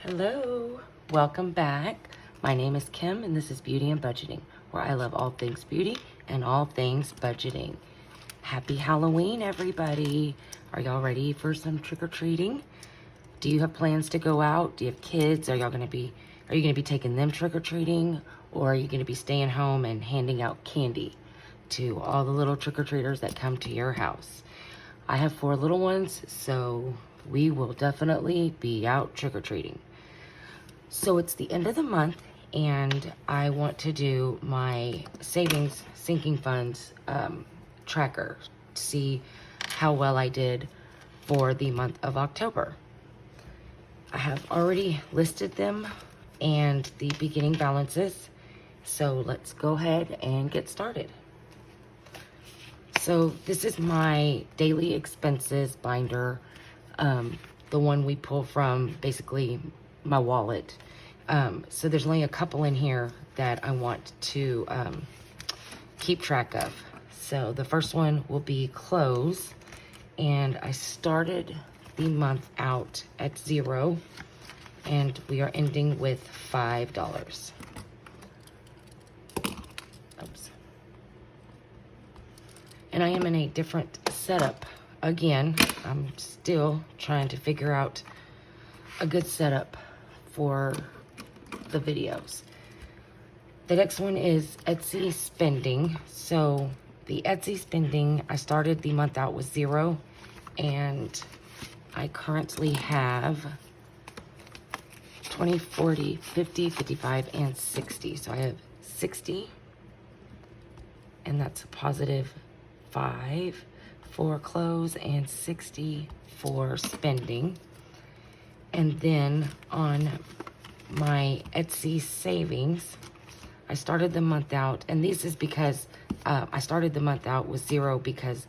Hello, welcome back. My name is Kim and this is Beauty and Budgeting, where I love all things beauty and all things budgeting. Happy Halloween, everybody. Are y'all ready for some trick-or-treating? Do you have plans to go out? Do you have kids? Are you gonna be taking them trick-or-treating, or are you gonna be staying home and handing out candy to all the little trick-or-treaters that come to your house? I have 4 little ones, so we will definitely be out trick-or-treating. So it's the end of the month, and I want to do my savings sinking funds tracker to see how well I did for the month of October. I have already listed them and the beginning balances, so let's go ahead and get started. So this is my daily expenses binder, the one we pull from basically my wallet. So there's only a couple in here that I want to keep track of. So the first one will be clothes, and I started the month out at 0, and we are ending with $5. Oops. And I am in a different setup again. I'm still trying to figure out a good setup for the videos. The next one is Etsy spending. So the Etsy spending, I started the month out with 0, and I currently have 20, 40, 50, 55, and 60. So I have 60, and that's a positive 5 for clothes and 60 for spending. And then on my Etsy savings, I started the month out, and this is because I started the month out with 0 because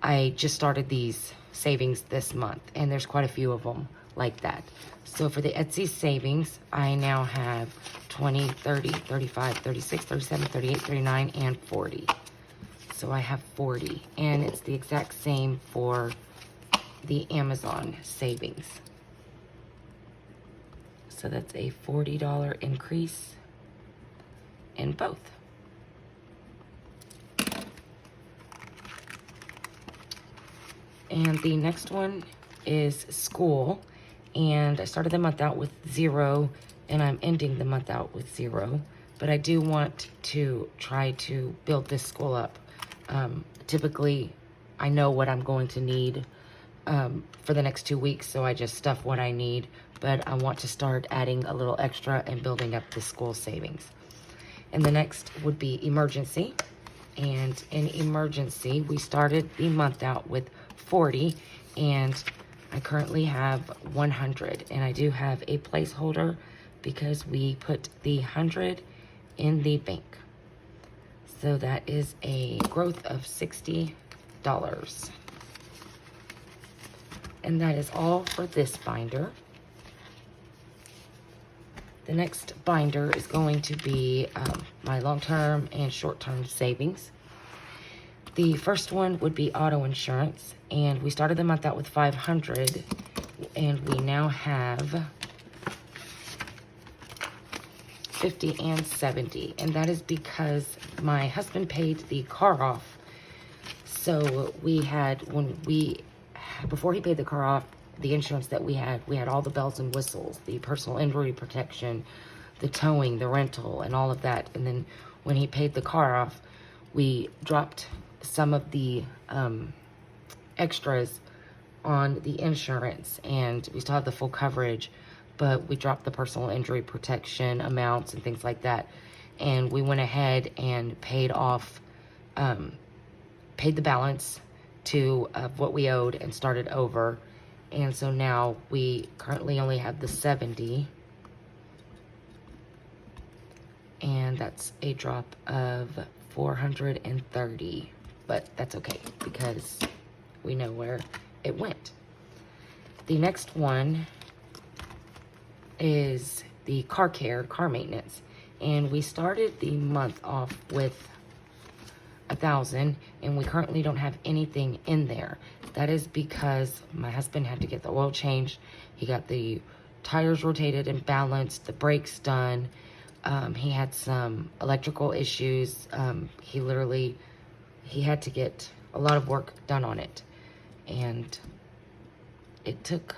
I just started these savings this month, and there's quite a few of them like that. So for the Etsy savings, I now have 20, 30, 35, 36, 37, 38, 39, and 40. So I have 40, and it's the exact same for the Amazon savings. So that's a $40 increase in both. And the next one is school, and I started the month out with 0, and I'm ending the month out with 0, but I do want to try to build this school up. Typically, I know what I'm going to need for the next 2 weeks, so I just stuff what I need, but I want to start adding a little extra and building up the school savings. And the next would be emergency. And in emergency, we started the month out with 40, and I currently have 100. And I do have a placeholder because we put the 100 in the bank. So that is a growth of $60. And that is all for this binder. The next binder is going to be my long-term and short-term savings. The first one would be auto insurance, and we started the month out with 500, and we now have 50 and 70, and that is because my husband paid the car off. So we had, before he paid the car off, the insurance that we had all the bells and whistles, the personal injury protection, the towing, the rental, and all of that. And then when he paid the car off, we dropped some of the extras on the insurance, and we still have the full coverage, but we dropped the personal injury protection amounts and things like that. And we went ahead and paid off, paid the balance of what we owed and started over. And so now we currently only have the 70, and that's a drop of 430, but that's okay because we know where it went. The next one is the car maintenance, and we started the month off with 1,000, and we currently don't have anything in there. That is because my husband had to get the oil changed. He got the tires rotated and balanced, the brakes done. He had some electrical issues. He had to get a lot of work done on it. And it took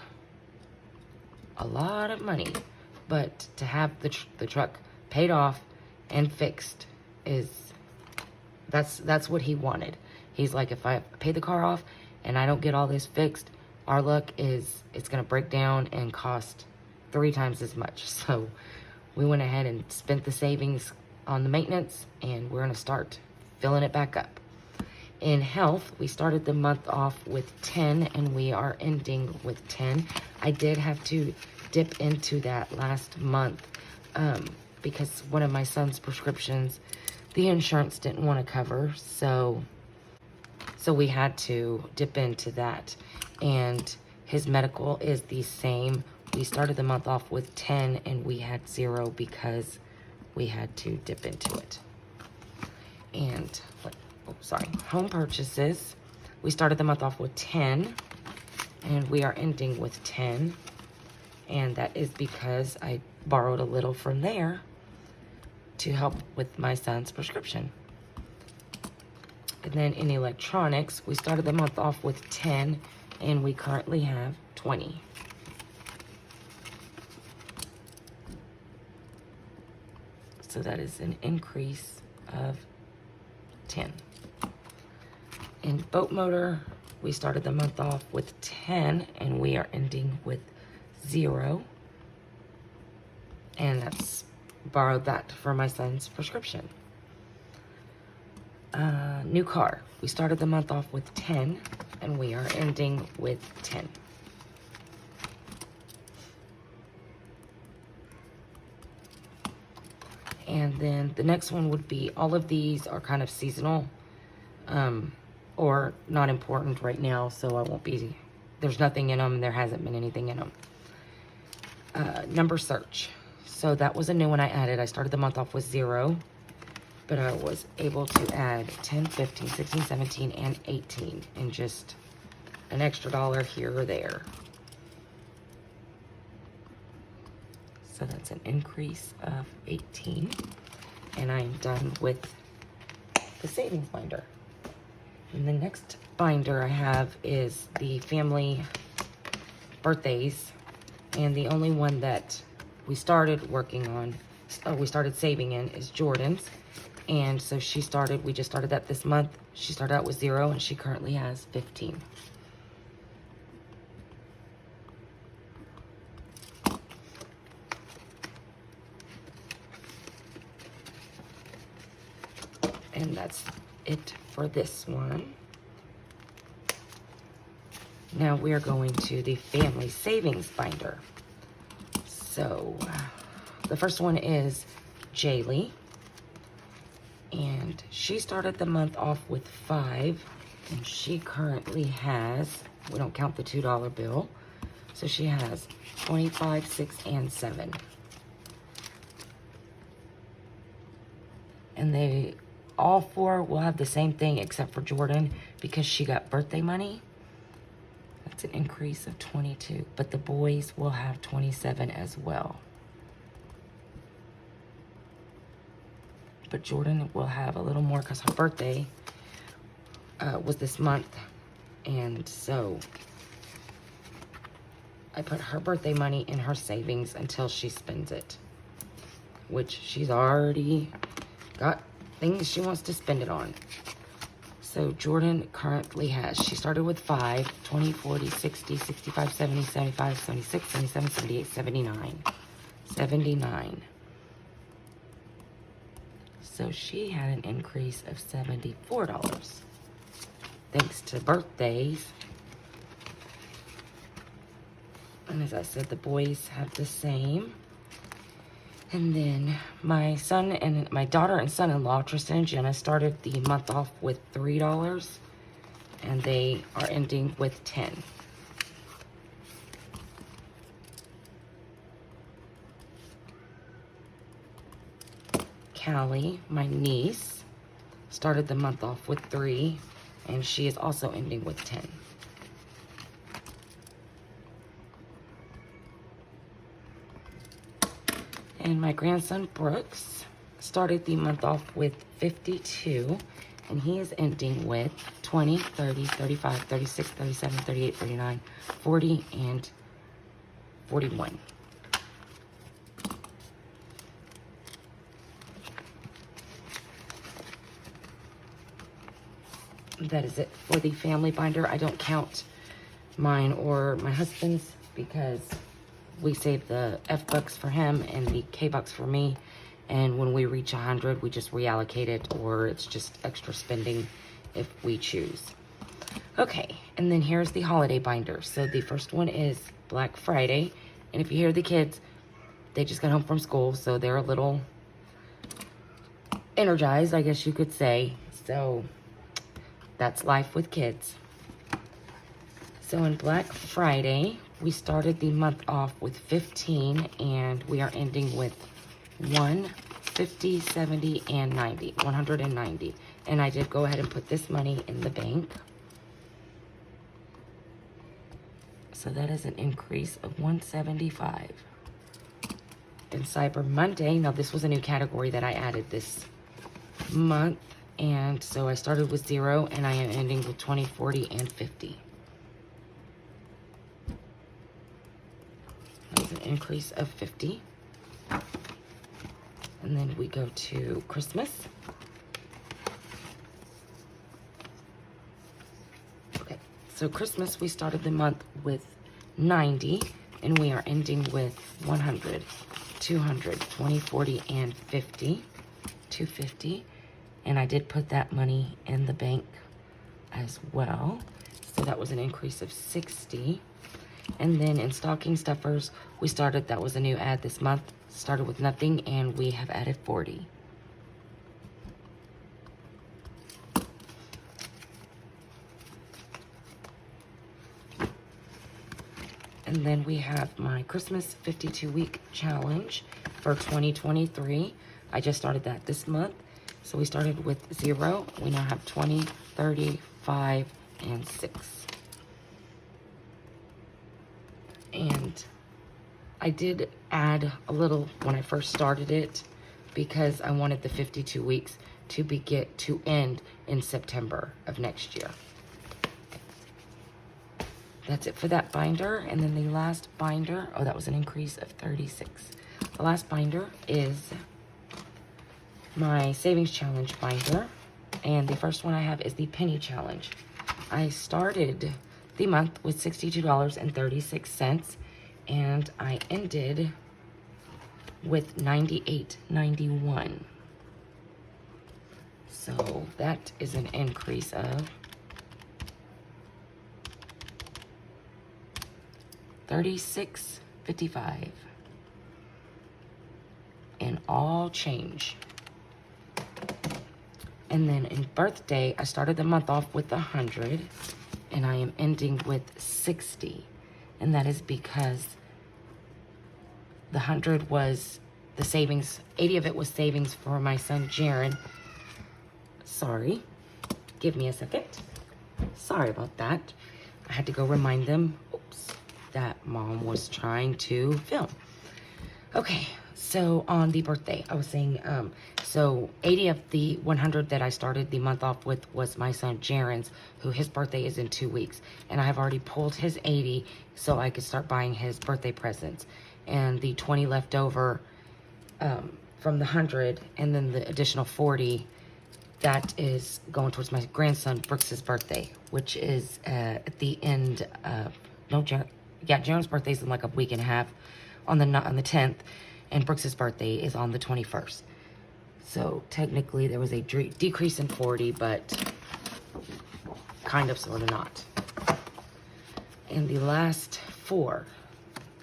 a lot of money. But to have the truck paid off and fixed that's what he wanted. He's like, if I pay the car off and I don't get all this fixed, our luck is it's going to break down and cost 3 times as much. So we went ahead and spent the savings on the maintenance, and we're going to start filling it back up. In health, we started the month off with 10, and we are ending with 10. I did have to dip into that last month because one of my son's prescriptions, the insurance didn't want to cover, so we had to dip into that. And his medical is the same. We started the month off with 10, and we had 0 because we had to dip into it. And home purchases, we started the month off with 10, and we are ending with 10. And that is because I borrowed a little from there to help with my son's prescription. And then in electronics, we started the month off with 10, and we currently have 20. So that is an increase of 10. In boat motor, we started the month off with 10, and we are ending with 0. And that's borrowed that for my son's prescription. New car, we started the month off with 10, and we are ending with 10. And then the next one would be, all of these are kind of seasonal or not important right now, so I won't be, there's nothing in them, and there hasn't been anything in them. Number search. So that was a new one I added. I started the month off with 0, but I was able to add 10, 15, 16, 17, and 18, and just an extra $1 here or there. So that's an increase of 18. And I am done with the savings binder. And the next binder I have is the family birthdays. And the only one that we started working on, we started saving in, is Jordan's. And so we just started that this month. She started out with 0, and she currently has 15. And that's it for this one. Now we are going to the family savings binder. So the first one is Jaylee. And she started the month off with 5. And she currently has, we don't count the $2 bill, so she has 25, 6, and 7. And they all 4 will have the same thing except for Jordan, because she got birthday money. That's an increase of 22. But the boys will have 27 as well. But Jordan will have a little more because her birthday was this month. And so I put her birthday money in her savings until she spends it, which she's already got things she wants to spend it on. So Jordan currently has, she started with 5, 20, 40, 60, 65, 70, 75, 76, 77, 78, 79. 79. So she had an increase of $74. Thanks to birthdays. And as I said, the boys have the same. And then my son and my daughter and son-in-law, Tristan and Jenna, started the month off with $3, and they are ending with 10. Callie, my niece, started the month off with 3, and she is also ending with 10. And my grandson Brooks started the month off with 52, and he is ending with 20, 30, 35, 36, 37, 38, 39, 40, and 41. That is it for the family binder. I don't count mine or my husband's because we save the F bucks for him and the K bucks for me. And when we reach 100, we just reallocate it, or it's just extra spending if we choose. Okay, and then here's the holiday binder. So the first one is Black Friday. And if you hear the kids, they just got home from school, so they're a little energized, I guess you could say. So that's life with kids. So on Black Friday, we started the month off with 15, and we are ending with 1, 50, 70, and 90, 190. And I did go ahead and put this money in the bank. So that is an increase of 175. And Cyber Monday, now this was a new category that I added this month. And so I started with 0, and I am ending with 20, 40, and 50. That's an increase of 50. And then we go to Christmas. Okay, so Christmas, we started the month with 90, and we are ending with 100, 200, 20, 40, and 50, 250. And I did put that money in the bank as well. So that was an increase of 60. And then in stocking stuffers, we started, that was a new ad this month, started with nothing, and we have added 40. And then we have my Christmas 52-week challenge for 2023. I just started that this month. So we started with 0. We now have 20, 30, 5, and 6. And I did add a little when I first started it because I wanted the 52 weeks to end in September of next year. That's it for that binder. And then the last binder, oh, that was an increase of 36. The last binder is my savings challenge binder, and the first one I have is the penny challenge. I started the month with $62.36, and I ended with $98.91. So that is an increase of $36.55 and all change. And then in birthday, I started the month off with 100, and I am ending with 60. And that is because the 100 was the savings, 80 of it was savings for my son, Jaron. Sorry, give me a second. Sorry about that. I had to go remind them, oops, that mom was trying to film. Okay, so on the birthday, I was saying, so 80 of the 100 that I started the month off with was my son Jaron's, who his birthday is in 2 weeks. And I have already pulled his 80 so I could start buying his birthday presents. And the 20 left over from the 100, and then the additional 40, that is going towards my grandson Brooks's birthday, which is at the end of, Jaron's birthday is in like a week and a half on the 10th, and Brooks's birthday is on the 21st. So technically there was a decrease in 40, but kind of, sort of not. And the last 4.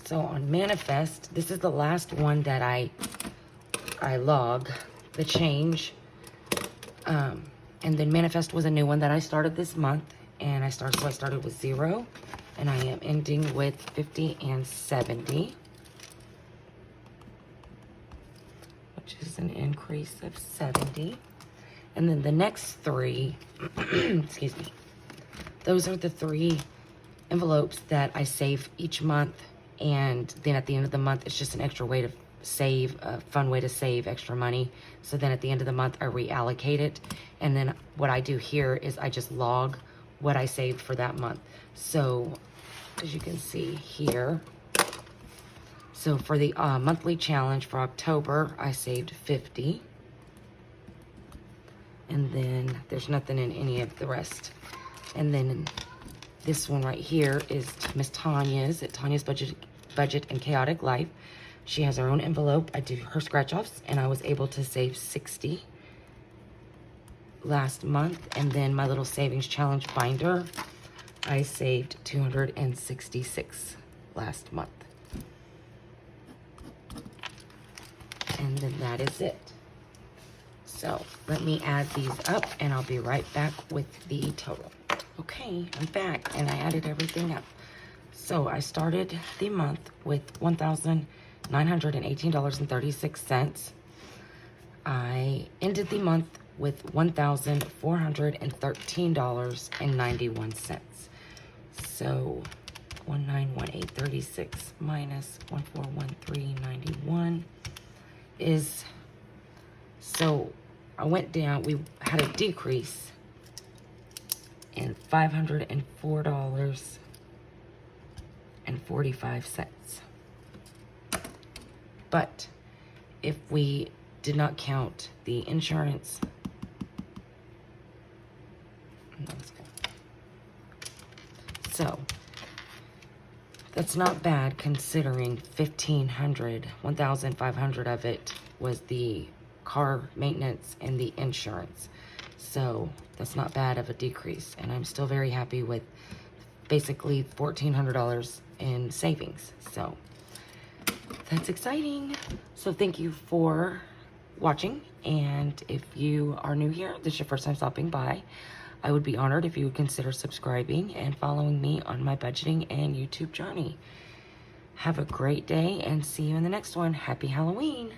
So on Manifest, this is the last one that I log, the change. And then Manifest was a new one that I started this month. And I started with 0. And I am ending with 50 and 70. Which is an increase of 70. And then the next 3, excuse me, those are the 3 envelopes that I save each month And then at the end of the month, it's just an extra way to save, a fun way to save extra money. So then at the end of the month, I reallocate it. And then what I do here is I just log what I saved for that month. So as you can see here, so for the monthly challenge for October, I saved 50. And then there's nothing in any of the rest. And then this one right here is Miss Tanya's, at Tanya's Budget and Chaotic Life. She has her own envelope. I do her scratch-offs, and I was able to save 60 last month. And then my little savings challenge binder, I saved 266 last month. And then that is it. So let me add these up, and I'll be right back with the total. Okay, I'm back, and I added everything up. So I started the month with $1,918.36. I ended the month with $1,413.91. So 1918.36 minus 1413.91 is, so I went down, we had a decrease in $504.45. But if we did not count the insurance, so that's not bad considering 1,500 of it was the car maintenance and the insurance. So that's not bad of a decrease, and I'm still very happy with basically $1,400 in savings. So that's exciting. So thank you for watching, and if you are new here, this is your first time stopping by, I would be honored if you would consider subscribing and following me on my budgeting and YouTube journey. Have a great day, and see you in the next one. Happy Halloween.